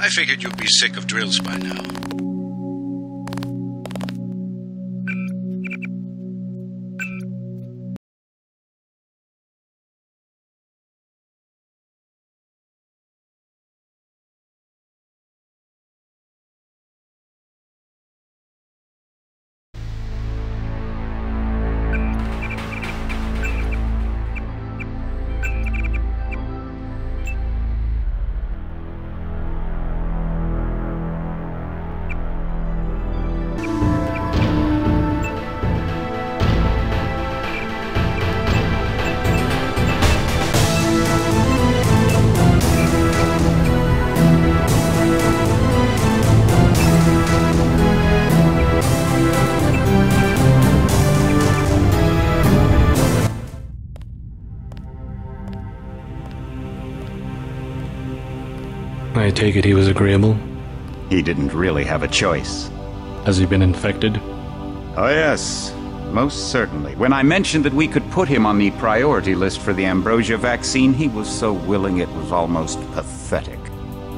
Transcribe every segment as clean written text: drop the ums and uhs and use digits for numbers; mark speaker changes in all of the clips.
Speaker 1: I figured you'd be sick of drills by now.
Speaker 2: I take it he was agreeable?
Speaker 3: He didn't really have a choice.
Speaker 2: Has he been infected?
Speaker 3: Oh yes, most certainly. When I mentioned that we could put him on the priority list for the ambrosia vaccine, he was so willing it was almost pathetic.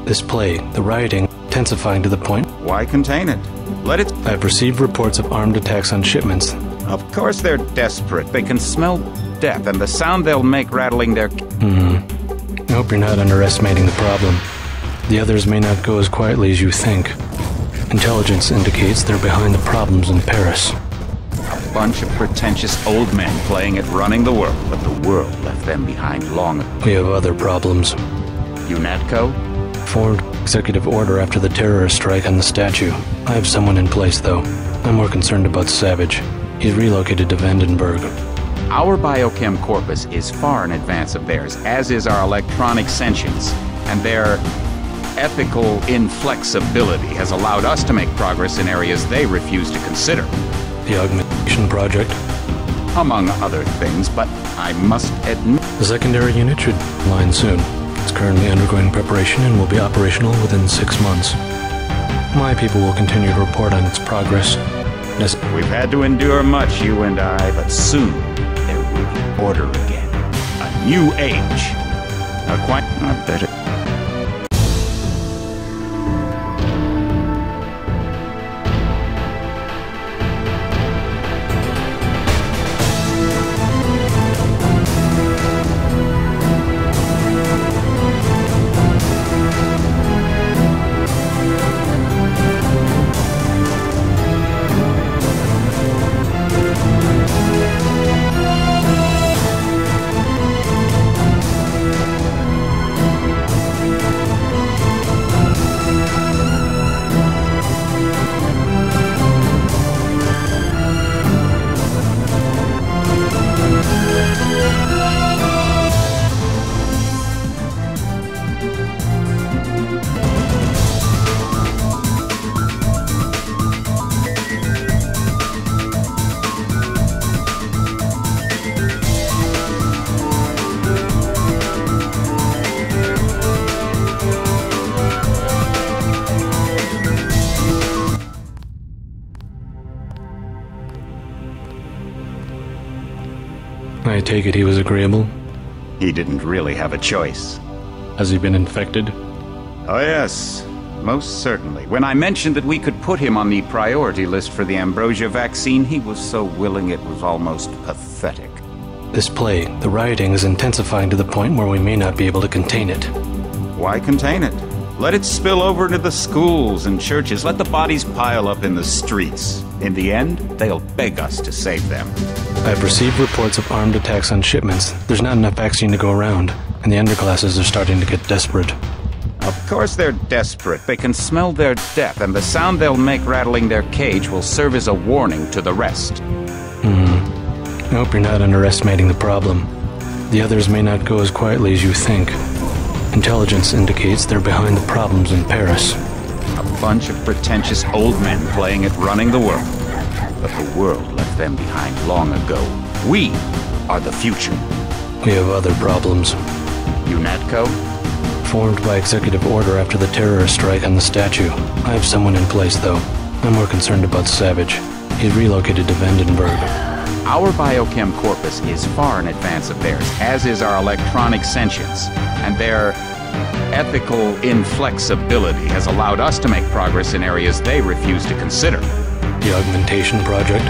Speaker 2: This plague, the rioting, intensifying to the point...
Speaker 3: Why contain it? Let it...
Speaker 2: I've received reports of armed attacks on shipments.
Speaker 3: Of course they're desperate. They can smell death and the sound they'll make rattling their...
Speaker 2: I hope you're not underestimating the problem. The others may not go as quietly as you think. Intelligence indicates they're behind the problems in Paris.
Speaker 3: A bunch of pretentious old men playing at running the world, but the world left them behind long ago.
Speaker 2: We have other problems.
Speaker 3: UNATCO?
Speaker 2: Formed executive order after the terrorist strike on the statue. I have someone in place, though. I'm more concerned about Savage. He's relocated to Vandenberg.
Speaker 3: Our biochem corpus is far in advance of theirs, as is our electronic sentience, and their ethical inflexibility has allowed us to make progress in areas they refuse to consider.
Speaker 2: The augmentation project?
Speaker 3: Among other things, but I must admit...
Speaker 2: The secondary unit should line soon. It's currently undergoing preparation and will be operational within 6 months. My people will continue to report on its progress.
Speaker 3: We've had to endure much, you and I, but soon there will be order again. A new age. Not better.
Speaker 2: I take it he was agreeable?
Speaker 3: He didn't really have a choice.
Speaker 2: Has he been infected?
Speaker 3: Oh yes, most certainly. When I mentioned that we could put him on the priority list for the ambrosia vaccine, he was so willing it was almost pathetic.
Speaker 2: This plague, the rioting, is intensifying to the point where we may not be able to contain it.
Speaker 3: Why contain it? Let it spill over into the schools and churches. Let the bodies pile up in the streets. In the end, they'll beg us to save them.
Speaker 2: I've received reports of armed attacks on shipments. There's not enough vaccine to go around, and the underclasses are starting to get desperate.
Speaker 3: Of course they're desperate. They can smell their death, and the sound they'll make rattling their cage will serve as a warning to the rest.
Speaker 2: I hope you're not underestimating the problem. The others may not go as quietly as you think. Intelligence indicates they're behind the problems in Paris.
Speaker 3: A bunch of pretentious old men playing at running the world. But the world left them behind long ago. We are the future.
Speaker 2: We have other problems.
Speaker 3: UNATCO?
Speaker 2: Formed by executive order after the terrorist strike on the statue. I have someone in place, though. I'm more concerned about Savage. He's relocated to Vandenberg.
Speaker 3: Our biochem corpus is far in advance of theirs, as is our electronic sentience, and their ethical inflexibility has allowed us to make progress in areas they refuse to consider.
Speaker 2: The augmentation project?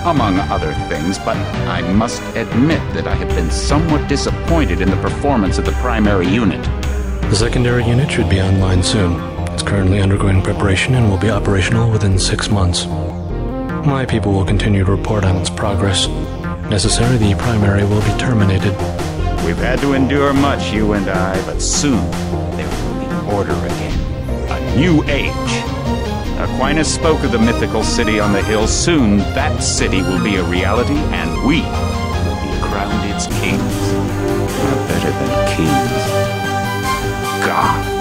Speaker 3: Among other things, but I must admit that I have been somewhat disappointed in the performance of the primary unit.
Speaker 2: The secondary unit should be online soon. It's currently undergoing preparation and will be operational within 6 months. My people will continue to report on its progress. Necessary, the primary will be terminated.
Speaker 3: We've had to endure much, you and I, but soon there will be order again. A new age. Aquinas spoke of the mythical city on the hill. Soon that city will be a reality, and we will be crowned its kings. Not better than kings. Gods.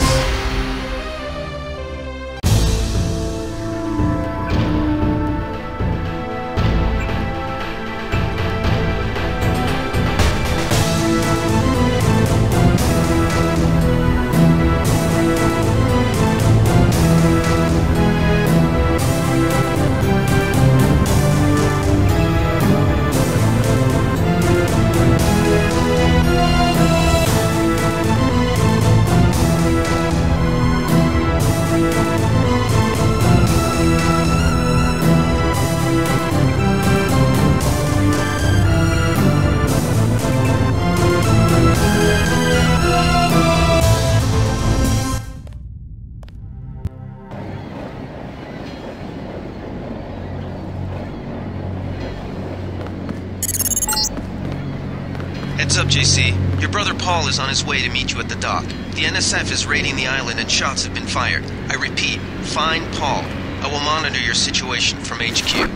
Speaker 4: Heads up, JC. Your brother Paul is on his way to meet you at the dock. The NSF is raiding the island and shots have been fired. I repeat, find Paul. I will monitor your situation from HQ.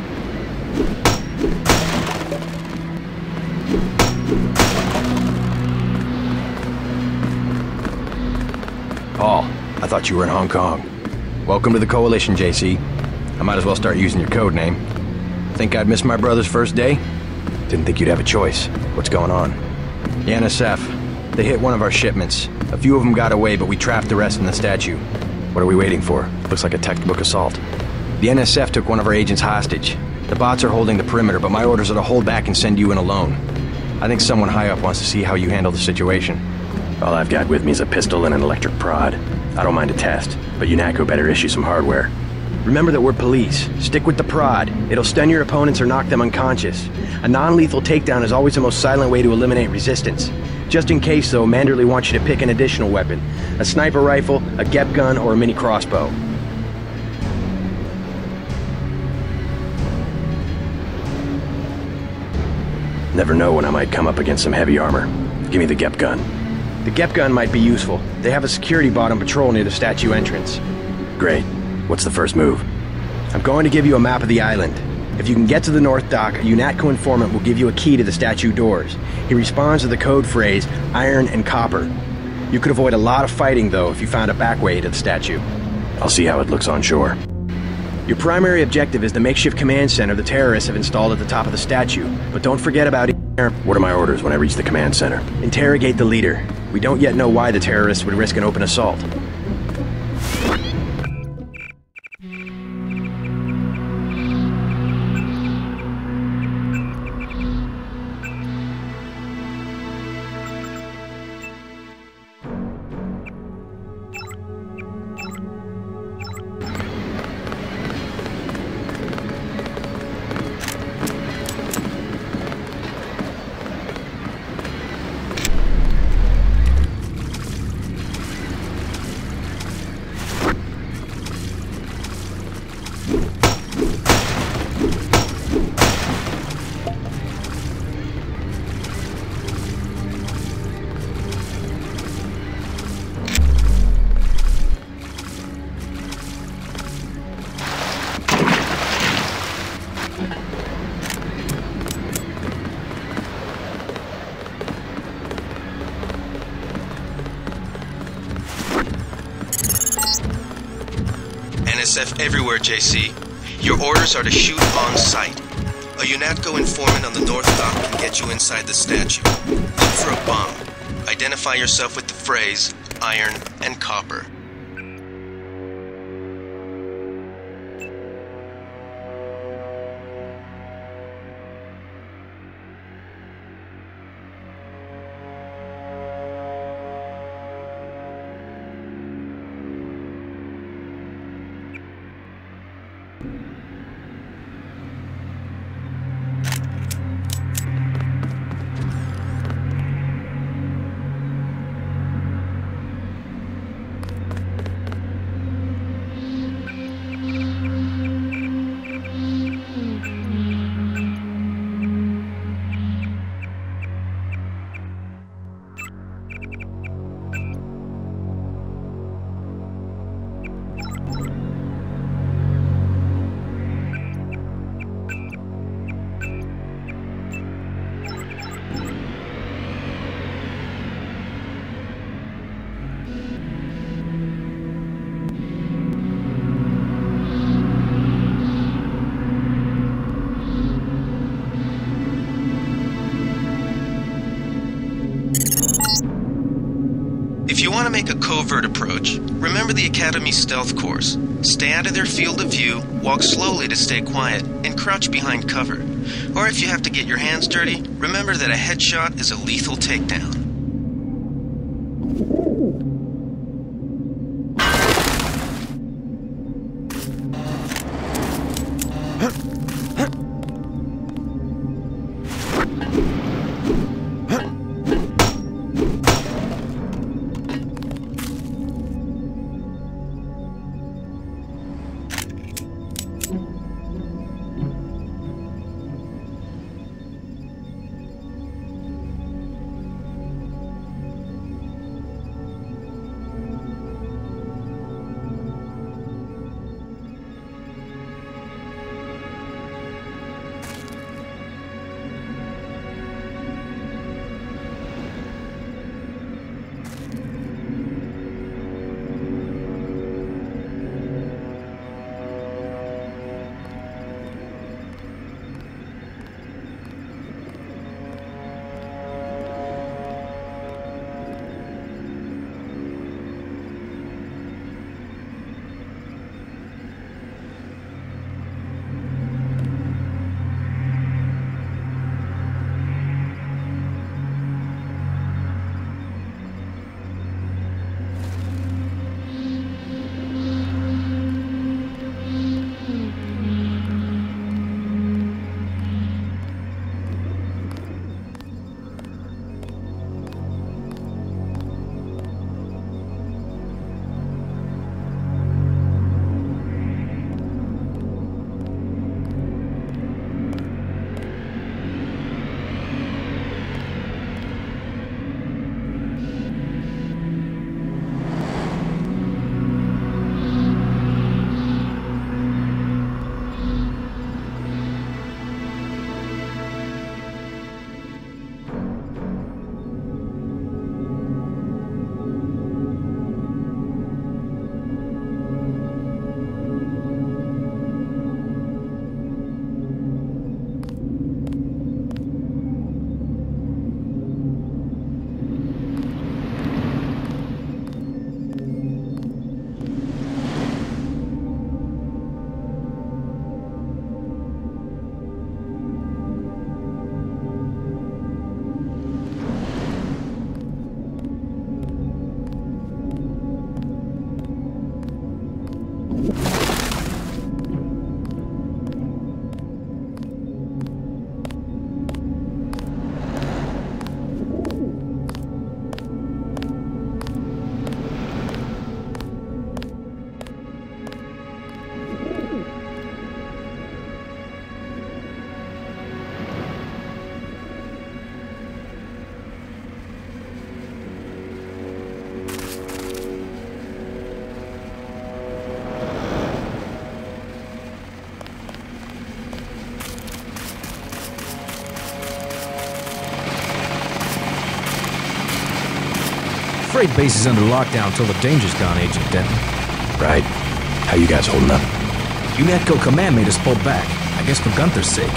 Speaker 5: Paul, I thought you were in Hong Kong. Welcome to the Coalition, JC. I might as well start using your code name. Think I'd miss my brother's first day? Didn't think you'd have a choice. What's going on? The NSF. They hit one of our shipments. A few of them got away, but we trapped the rest in the statue. What are we waiting for? Looks like a textbook assault. The NSF took one of our agents hostage. The bots are holding the perimeter, but my orders are to hold back and send you in alone. I think someone high up wants to see how you handle the situation. All I've got with me is a pistol and an electric prod. I don't mind a test, but UNATCO better issue some hardware. Remember that we're police. Stick with the prod. It'll stun your opponents or knock them unconscious. A non-lethal takedown is always the most silent way to eliminate resistance. Just in case, though, Manderley wants you to pick an additional weapon. A sniper rifle, a GEP gun, or a mini crossbow. Never know when I might come up against some heavy armor. Give me the GEP gun. The GEP gun might be useful. They have a security bot on patrol near the statue entrance. Great. What's the first move? I'm going to give you a map of the island. If you can get to the North Dock, a UNATCO informant will give you a key to the statue doors. He responds to the code phrase, iron and copper. You could avoid a lot of fighting, though, if you found a back way to the statue. I'll see how it looks on shore. Your primary objective is the makeshift command center the terrorists have installed at the top of the statue. But don't forget about it. What are my orders when I reach the command center? Interrogate the leader. We don't yet know why the terrorists would risk an open assault.
Speaker 4: NSF everywhere, JC. Your orders are to shoot on sight. A UNATCO informant on the North Dock can get you inside the statue. Look for a bomb. Identify yourself with the phrase, iron and copper. If you want to make a covert approach, remember the Academy stealth course. Stay out of their field of view, walk slowly to stay quiet, and crouch behind cover. Or if you have to get your hands dirty, remember that a headshot is a lethal takedown.
Speaker 6: Freight base is under lockdown till the danger's gone, Agent Denton.
Speaker 5: Right. How you guys holding up?
Speaker 6: UNATCO command made us pull back, I guess for Gunther's sake.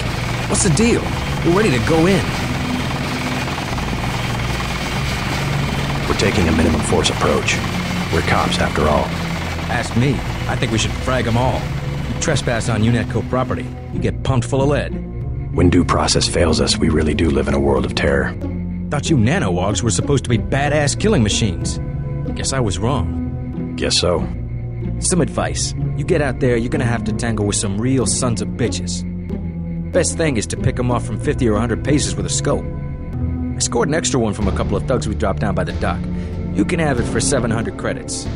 Speaker 6: What's the deal? We're ready to go in.
Speaker 5: We're taking a minimum force approach. We're cops, after all.
Speaker 6: Ask me. I think we should frag them all. You trespass on UNATCO property, you get pumped full of lead.
Speaker 5: When due process fails us, we really do live in a world of terror.
Speaker 6: Thought you nanowogs were supposed to be badass killing machines. Guess I was wrong.
Speaker 5: Guess so.
Speaker 6: Some advice. You get out there, you're gonna have to tangle with some real sons of bitches. Best thing is to pick them off from 50 or 100 paces with a scope. I scored an extra one from a couple of thugs we dropped down by the dock. You can have it for 700 credits.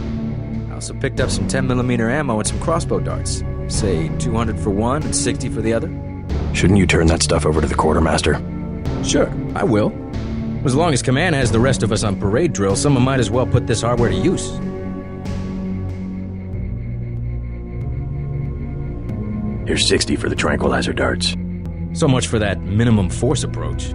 Speaker 6: I also picked up some 10mm ammo and some crossbow darts. Say 200 for one and 60 for the other.
Speaker 5: Shouldn't you turn that stuff over to the quartermaster?
Speaker 6: Sure, I will. As long as Command has the rest of us on parade drill, someone might as well put this hardware to use.
Speaker 5: Here's 60 for the tranquilizer darts.
Speaker 6: So much for that minimum force approach.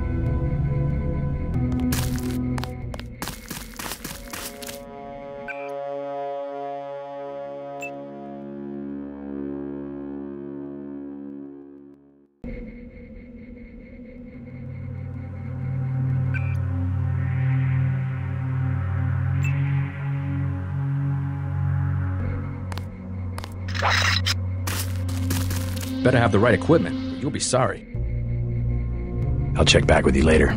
Speaker 6: Better have the right equipment. You'll be sorry.
Speaker 5: I'll check back with you later.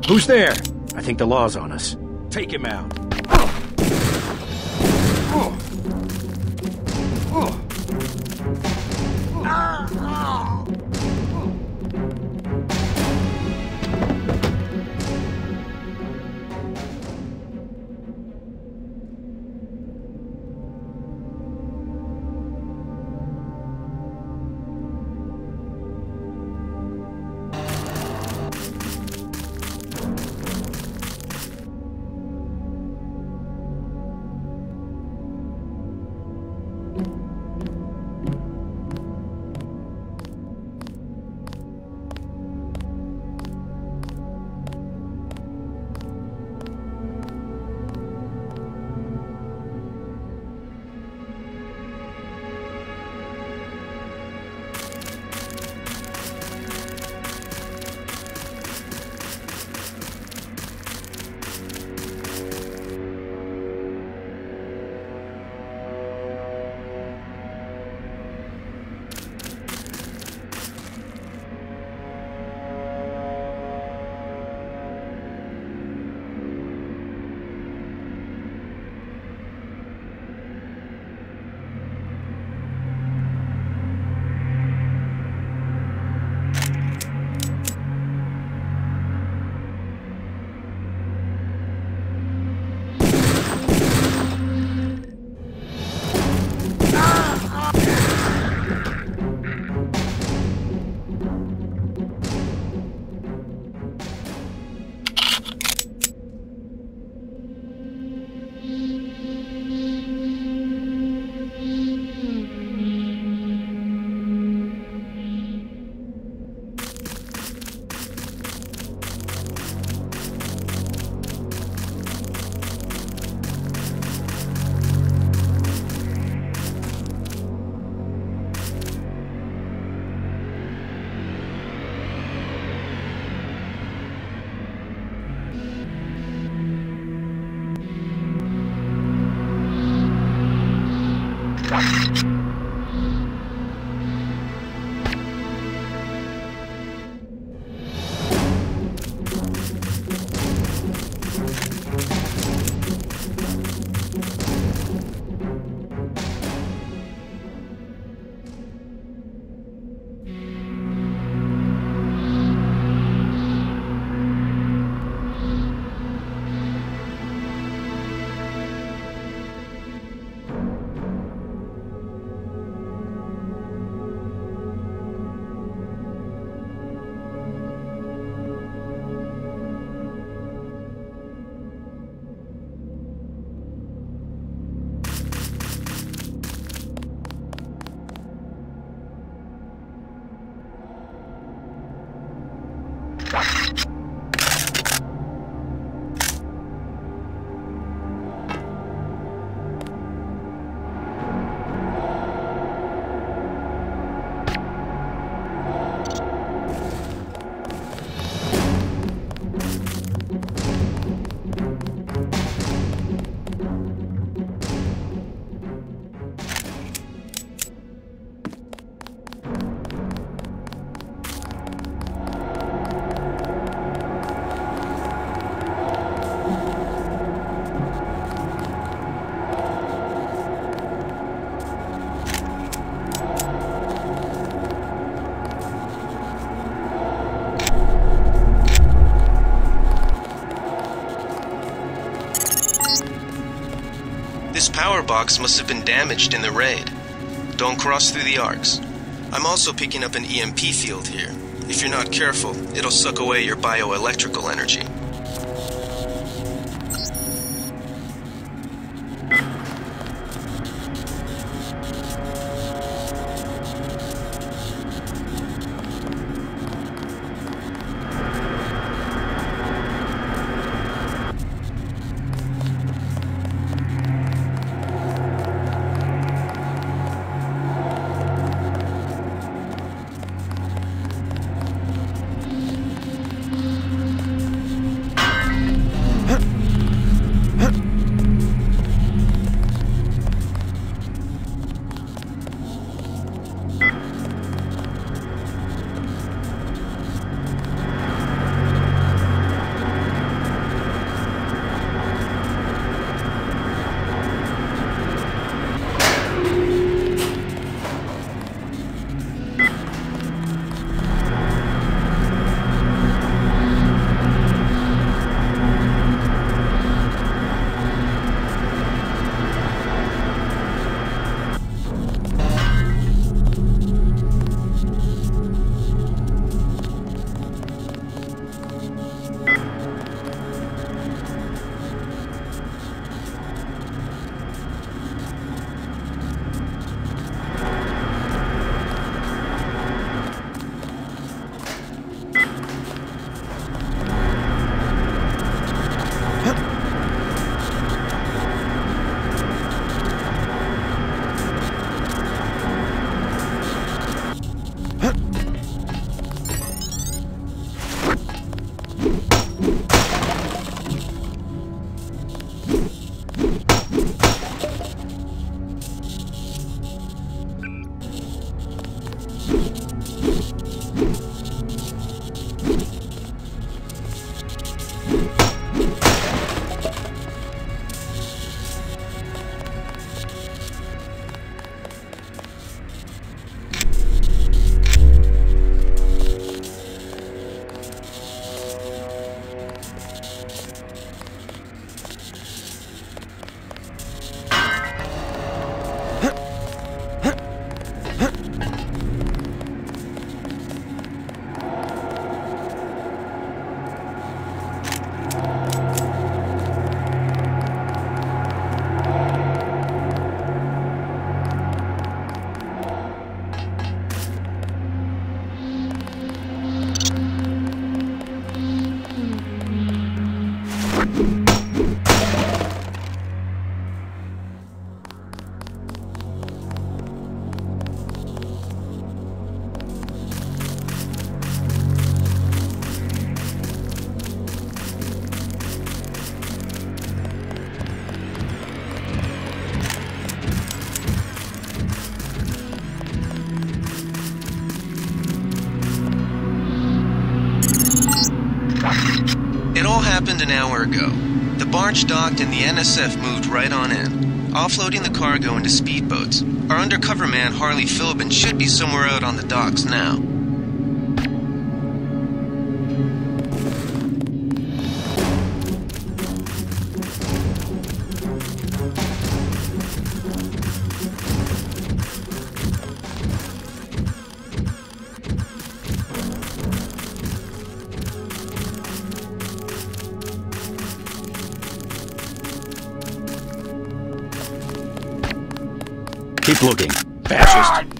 Speaker 7: Who's there? I think the law's on us. Take him out.
Speaker 4: This power box must have been damaged in the raid. Don't cross through the arcs. I'm also picking up an EMP field here. If you're not careful, it'll suck away your bioelectrical energy. Happened an hour ago. The barge docked and the NSF moved right on in, offloading the cargo into speedboats. Our undercover man, Harley Philbin, should be somewhere out on the docks now.
Speaker 7: Keep looking. Fascist.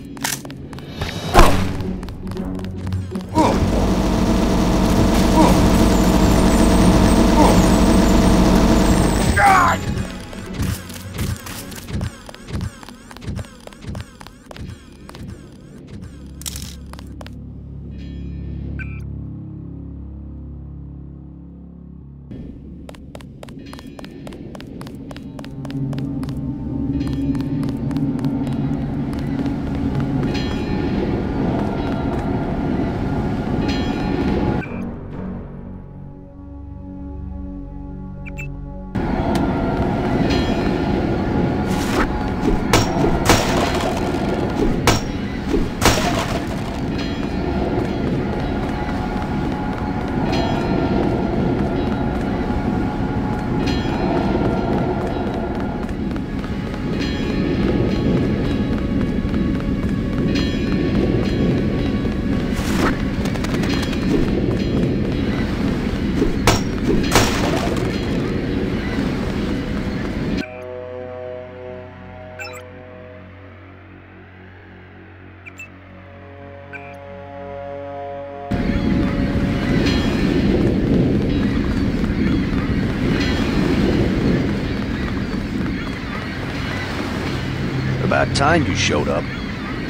Speaker 8: About time you showed up.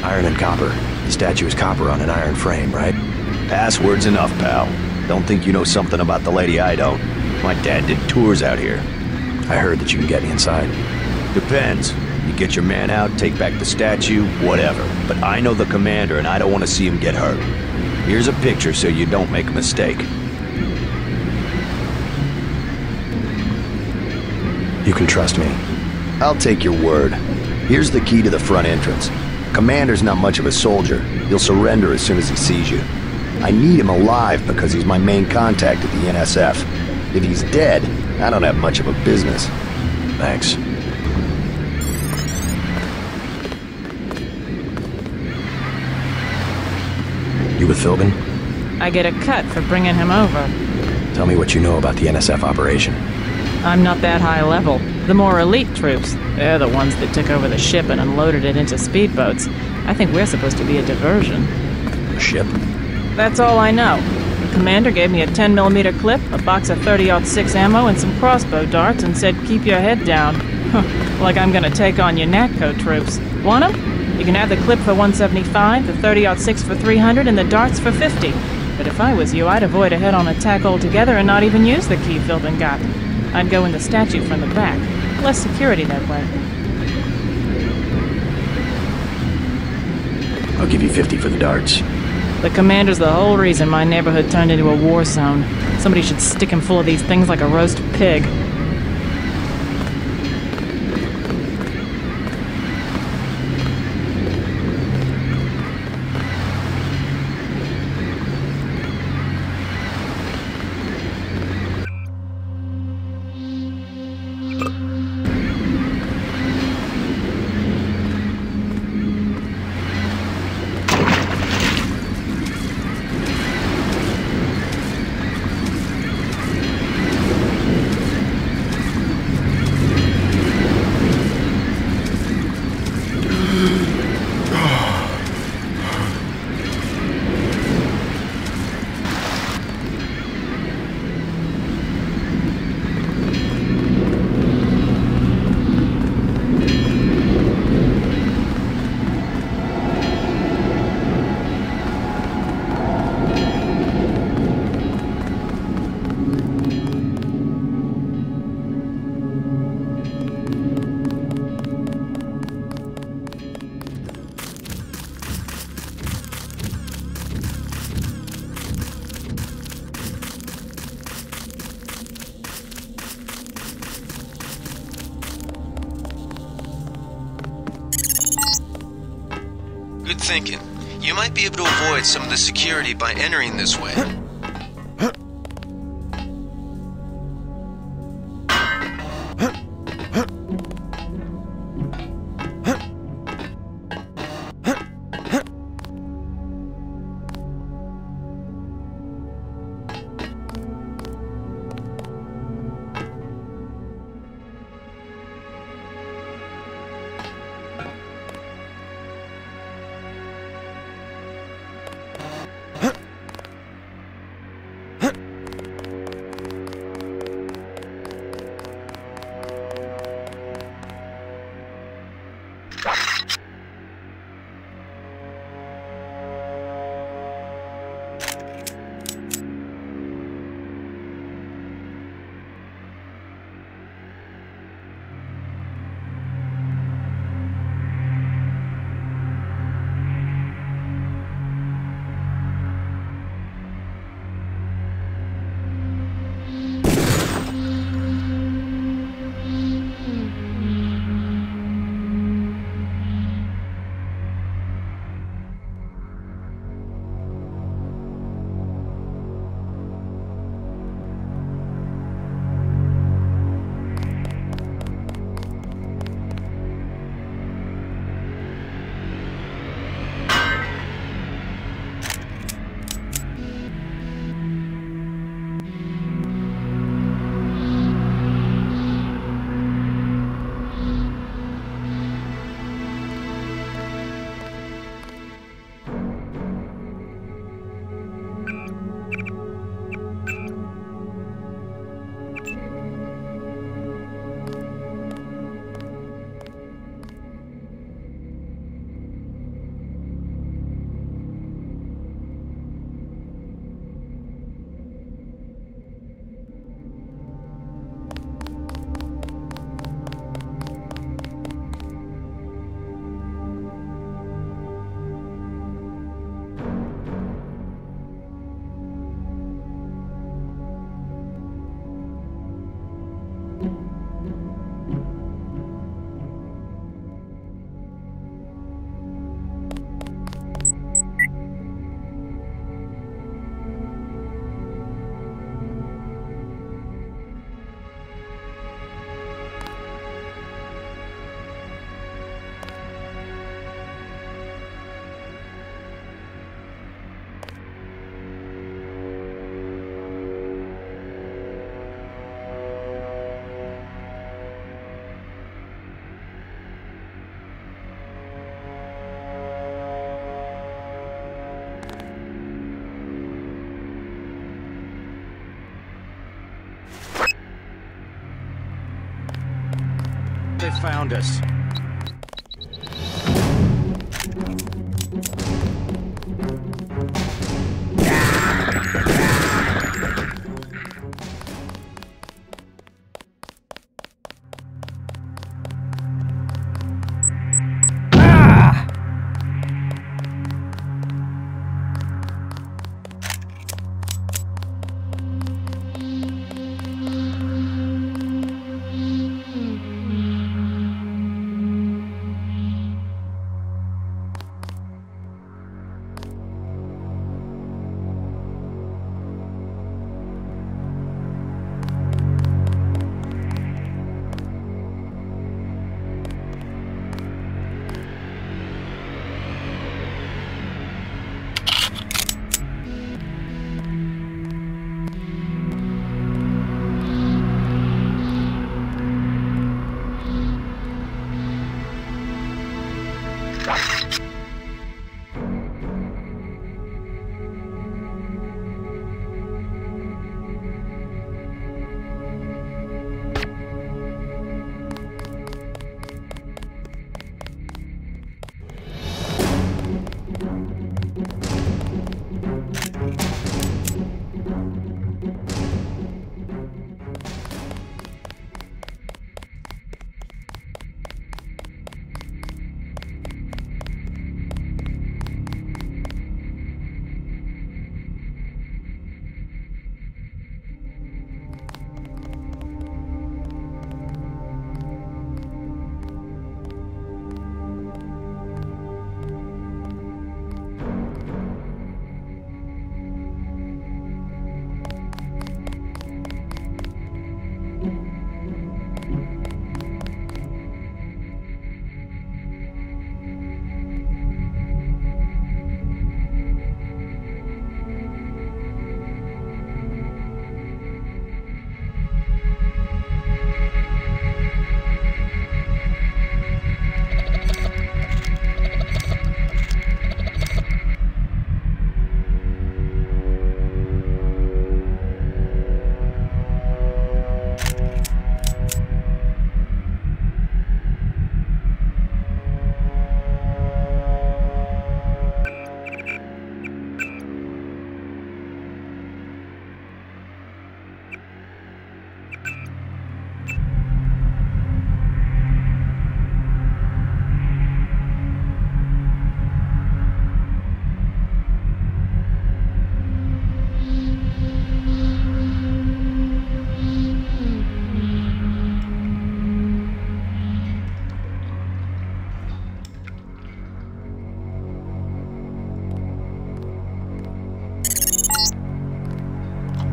Speaker 5: Iron and copper. The statue is copper on an iron frame, right?
Speaker 8: Password's enough, pal. Don't think you know something about the lady I don't. My dad did tours out here.
Speaker 5: I heard that you can get me inside.
Speaker 8: Depends. You get your man out, take back the statue, whatever. But I know the commander and I don't want to see him get hurt. Here's a picture so you don't make a mistake.
Speaker 5: You can trust me.
Speaker 8: I'll take your word. Here's the key to the front entrance. Commander's not much of a soldier. He'll surrender as soon as he sees you. I need him alive because he's my main contact at the NSF. If he's dead, I don't have much of a business.
Speaker 5: Thanks. You with Philbin?
Speaker 9: I get a cut for bringing him over.
Speaker 5: Tell me what you know about the NSF operation.
Speaker 9: I'm not that high level. The more elite troops, they're the ones that took over the ship and unloaded it into speedboats. I think we're supposed to be a diversion.
Speaker 5: A ship?
Speaker 9: That's all I know. The commander gave me a 10mm clip, a box of 30-06 ammo, and some crossbow darts and said, keep your head down. Like I'm gonna take on your NATCO troops. Want 'em? You can have the clip for 175, the 30-06 for 300, and the darts for 50. But if I was you, I'd avoid a head-on attack altogether and not even use the key Philbin got. I'd go in the statue from the back. Less security that way.
Speaker 5: I'll give you 50 for the darts.
Speaker 9: The commander's the whole reason my neighborhood turned into a war zone. Somebody should stick him full of these things like a roast pig.
Speaker 4: Good thinking. You might be able to avoid some of the security by entering this way.
Speaker 7: found us.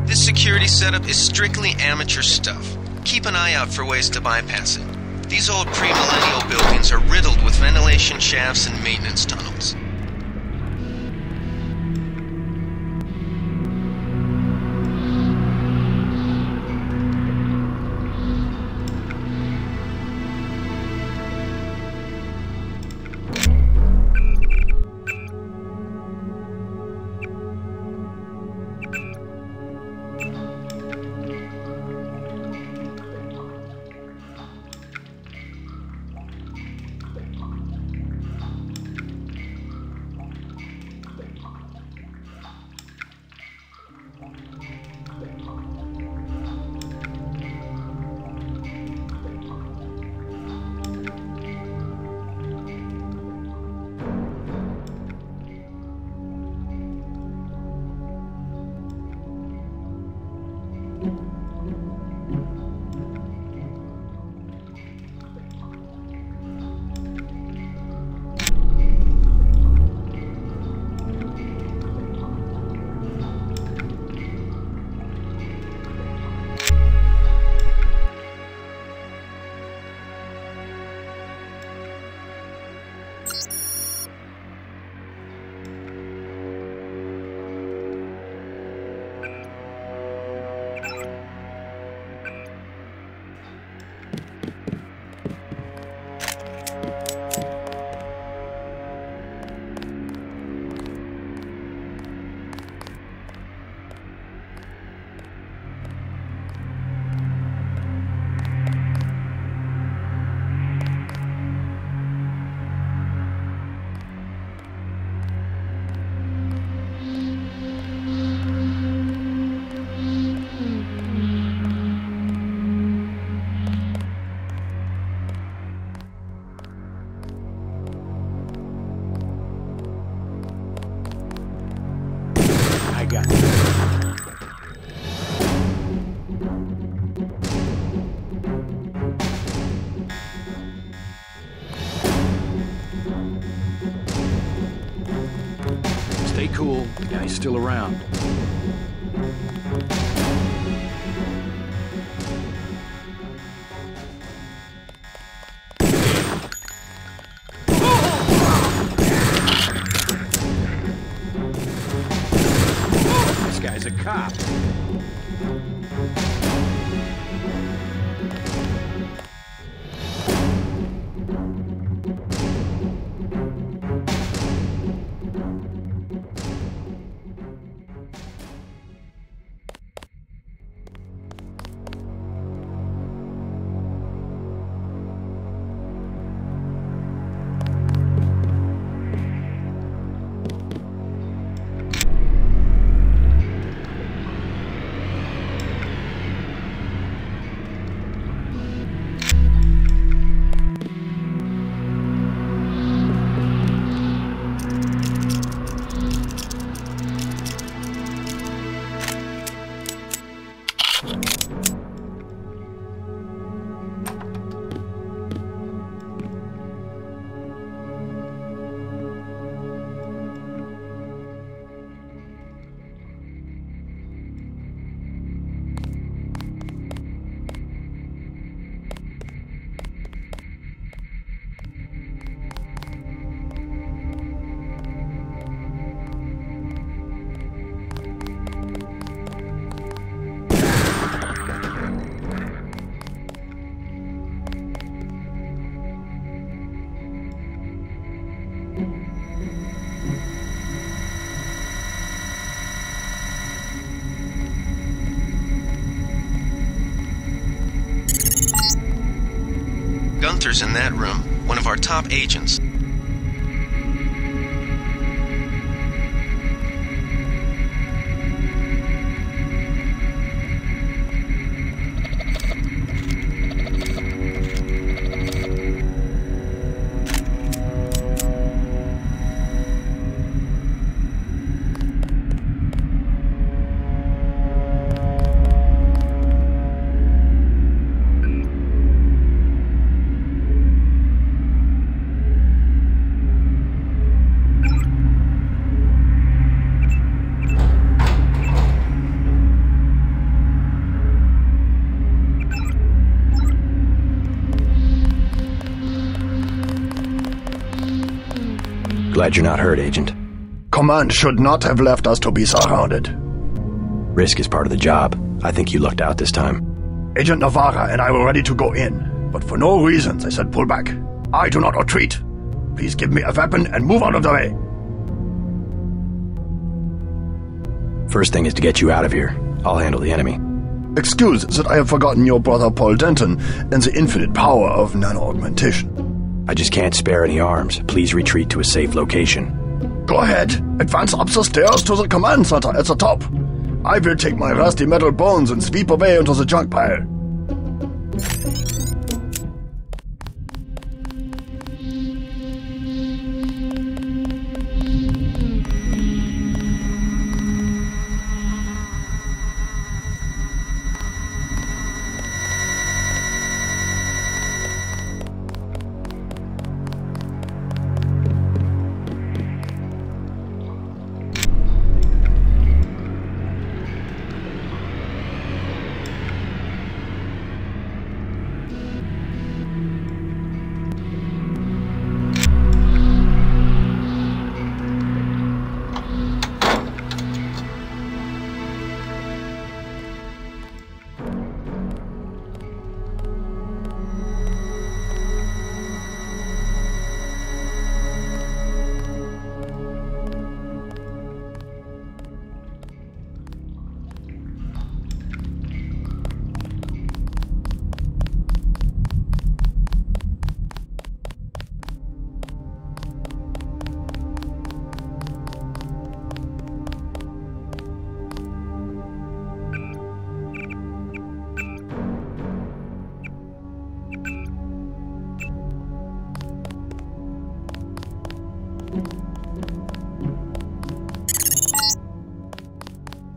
Speaker 4: This security setup is strictly amateur stuff. Keep an eye out for ways to bypass it. These old pre-millennial buildings are riddled with ventilation shafts and maintenance tunnels.
Speaker 7: cool. Yeah, he's still around. This guy's a cop.
Speaker 4: Gunther's in that room, one of our top agents.
Speaker 5: Glad you're not hurt, Agent.
Speaker 10: Command should not have left us to be surrounded.
Speaker 5: Risk is part of the job. I think you lucked out this time.
Speaker 10: Agent Navarra and I were ready to go in, but for no reason they said pull back. I do not retreat. Please give me a weapon and move out of the way.
Speaker 5: First thing is to get you out of here. I'll handle the enemy.
Speaker 10: Excuse that I have forgotten your brother Paul Denton and the infinite power of nano-augmentation.
Speaker 5: I just can't spare any arms. Please retreat to a safe location.
Speaker 10: Go ahead. Advance up the stairs to the command center at the top. I will take my rusty metal bones and sweep away into the junk pile.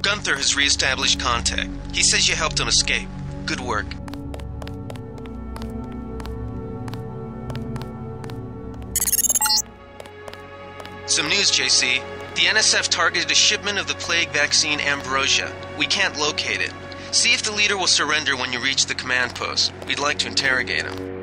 Speaker 4: Gunther has re-established contact. He says you helped him escape. Good work. Some news, JC. The NSF targeted a shipment of the plague vaccine Ambrosia. We can't locate it. See if the leader will surrender when you reach the command post. We'd like to interrogate him.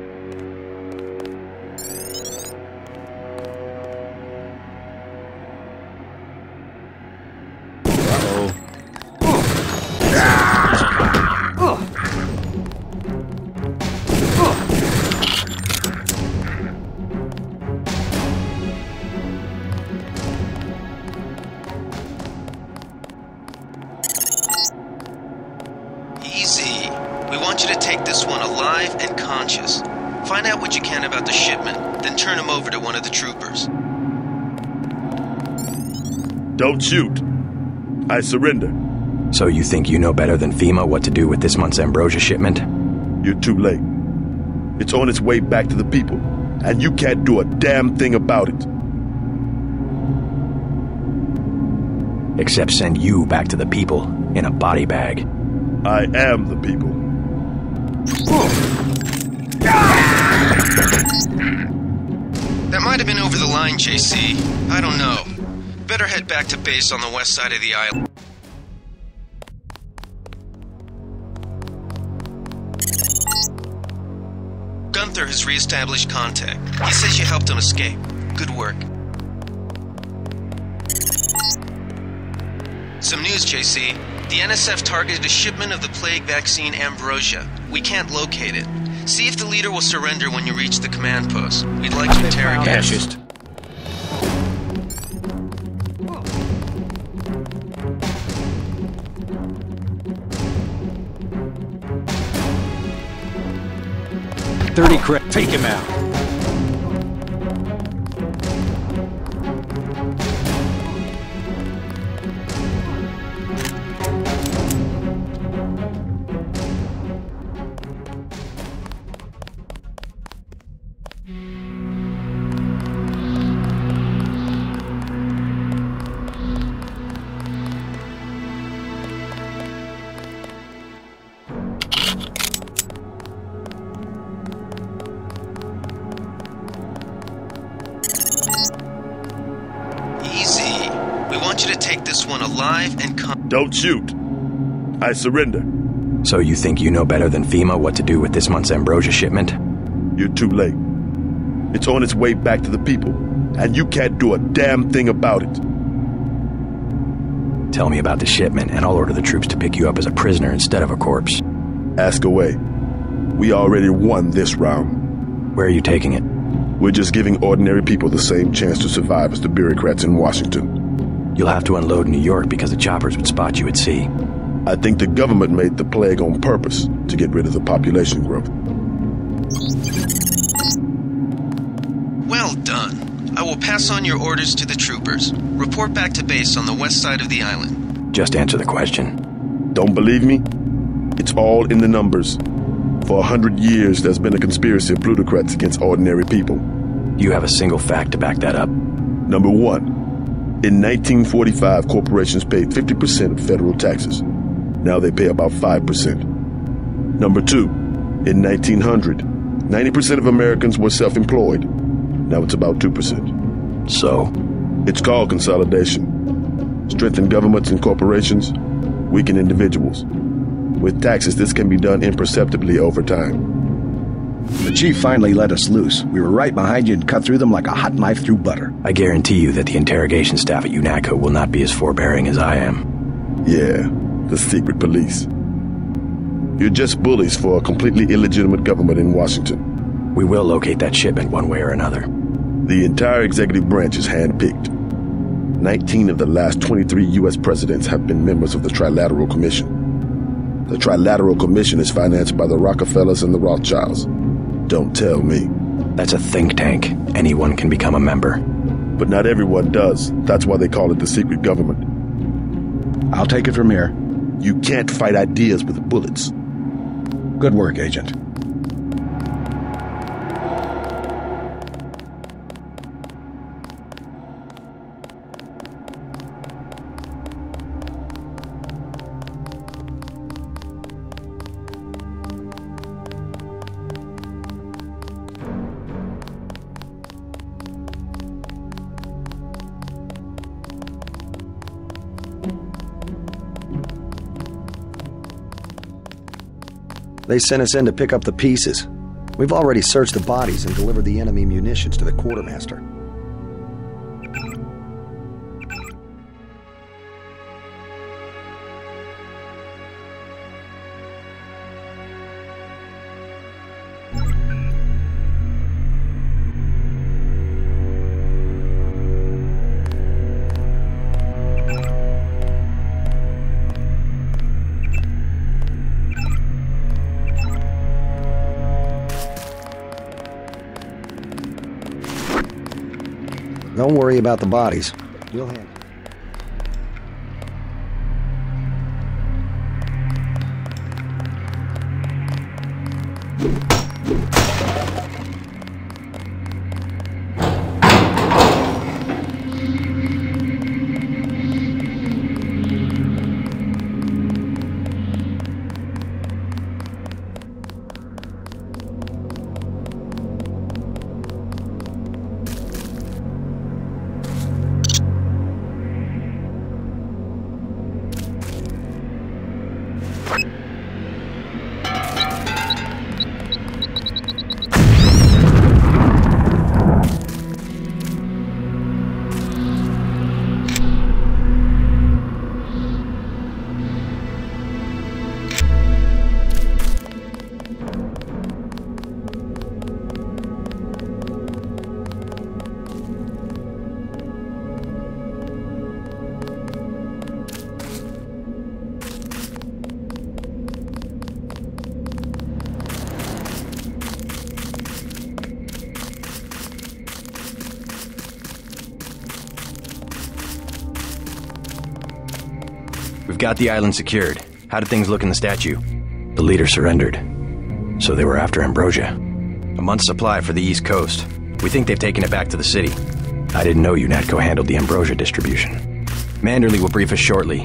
Speaker 4: Easy. We want you to take this one alive and conscious. Find out what you can about the shipment, then turn him over to one of the troopers.
Speaker 11: Don't shoot. I surrender.
Speaker 5: So you think you know better than FEMA what to do with this month's Ambrosia shipment?
Speaker 11: You're too late. It's on its way back to the people, and you can't do a damn thing about it.
Speaker 5: Except send you back to the people in a body bag.
Speaker 11: I am the people.
Speaker 4: That might have been over the line, JC. I don't know. Better head back to base on the west side of the island. Gunther has re-established contact. He says you helped him escape. Good work. Some news, JC. The NSF targeted a shipment of the plague vaccine Ambrosia. We can't locate it. See if the leader will surrender when you reach the command post. We'd like to interrogate him.
Speaker 7: Fascist. Take him out.
Speaker 4: Easy. We want you to take this one alive and
Speaker 11: Don't shoot. I surrender.
Speaker 5: So you think you know better than FEMA what to do with this month's Ambrosia shipment?
Speaker 11: You're too late. It's on its way back to the people, and you can't do a damn thing about it.
Speaker 5: Tell me about the shipment, and I'll order the troops to pick you up as a prisoner instead of a corpse.
Speaker 11: Ask away. We already won this round.
Speaker 5: Where are you taking it?
Speaker 11: We're just giving ordinary people the same chance to survive as the bureaucrats in Washington.
Speaker 5: You'll have to unload in New York because the choppers would spot you at sea.
Speaker 11: I think the government made the plague on purpose to get rid of the population growth.
Speaker 4: Well done. I will pass on your orders to the troopers. Report back to base on the west side of the island.
Speaker 5: Just answer the question.
Speaker 11: Don't believe me? It's all in the numbers. For 100 years, there's been a conspiracy of plutocrats against ordinary people.
Speaker 5: Do you have a single fact to back that up?
Speaker 11: Number one, in 1945, corporations paid 50% of federal taxes. Now they pay about 5%. Number two, in 1900, 90% of Americans were self-employed. Now it's about 2%.
Speaker 5: So?
Speaker 11: It's called consolidation. Strengthen governments and corporations, weaken individuals. With taxes, this can be done imperceptibly over time.
Speaker 12: The chief finally let us loose. We were right behind you and cut through them like a hot knife through butter.
Speaker 5: I guarantee you that the interrogation staff at UNATCO will not be as forbearing as I am.
Speaker 11: Yeah, the secret police. You're just bullies for a completely illegitimate government in Washington.
Speaker 5: We will locate that shipment one way or another.
Speaker 11: The entire executive branch is handpicked. 19 of the last 23 U.S. presidents have been members of the Trilateral Commission. The Trilateral Commission is financed by the Rockefellers and the Rothschilds. Don't tell me.
Speaker 5: That's a think tank. Anyone can become a member.
Speaker 11: But not everyone does. That's why they call it the secret government.
Speaker 12: I'll take it from here.
Speaker 11: You can't fight ideas with bullets.
Speaker 12: Good work, Agent.
Speaker 8: They sent us in to pick up the pieces. We've already searched the bodies and delivered the enemy munitions to the quartermaster. Don't worry about the bodies. We'll handle it.
Speaker 5: We've got the island secured. How did things look in the statue? The leader surrendered. So they were after Ambrosia. A month's supply for the East Coast. We think they've taken it back to the city. I didn't know UNATCO handled the Ambrosia distribution. Manderley will brief us shortly.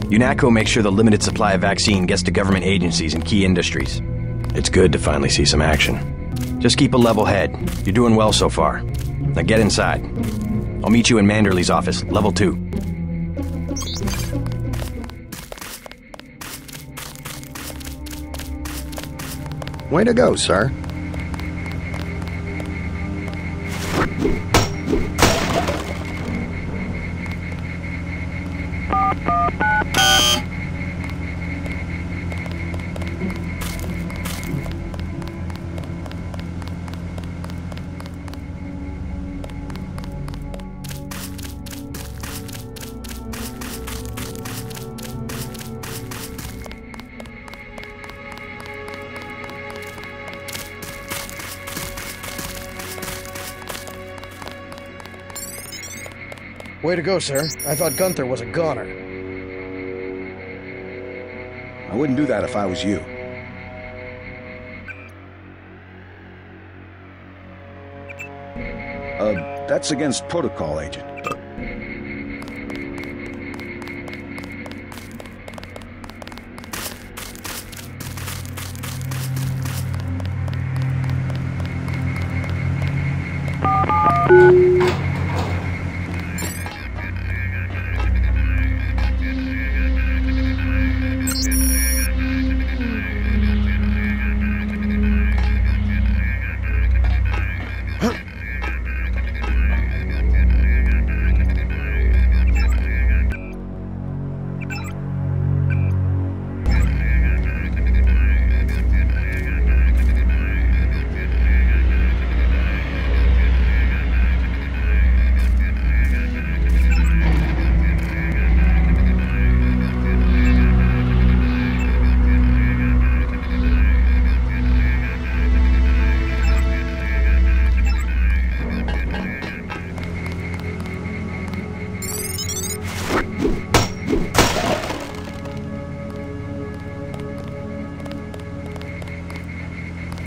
Speaker 5: UNATCO makes sure the limited supply of vaccine gets to government agencies and key industries. It's good to finally see some action. Just keep a level head. You're doing well so far. Now get inside. I'll meet you in Manderley's office, level 2.
Speaker 8: Way to go, sir.
Speaker 7: Way to go, sir. I thought Gunther was a goner.
Speaker 12: I wouldn't do that if I was you. That's against protocol, Agent.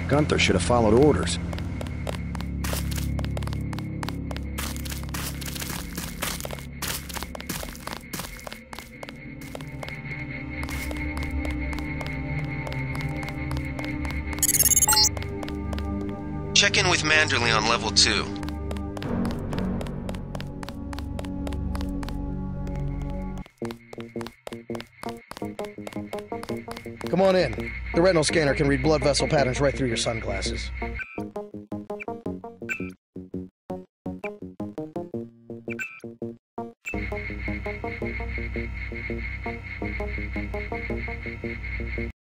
Speaker 8: Gunther should have followed orders.
Speaker 4: Check in with Manderley on level 2.
Speaker 13: Come on in. The retinal scanner can read blood vessel patterns right through your sunglasses.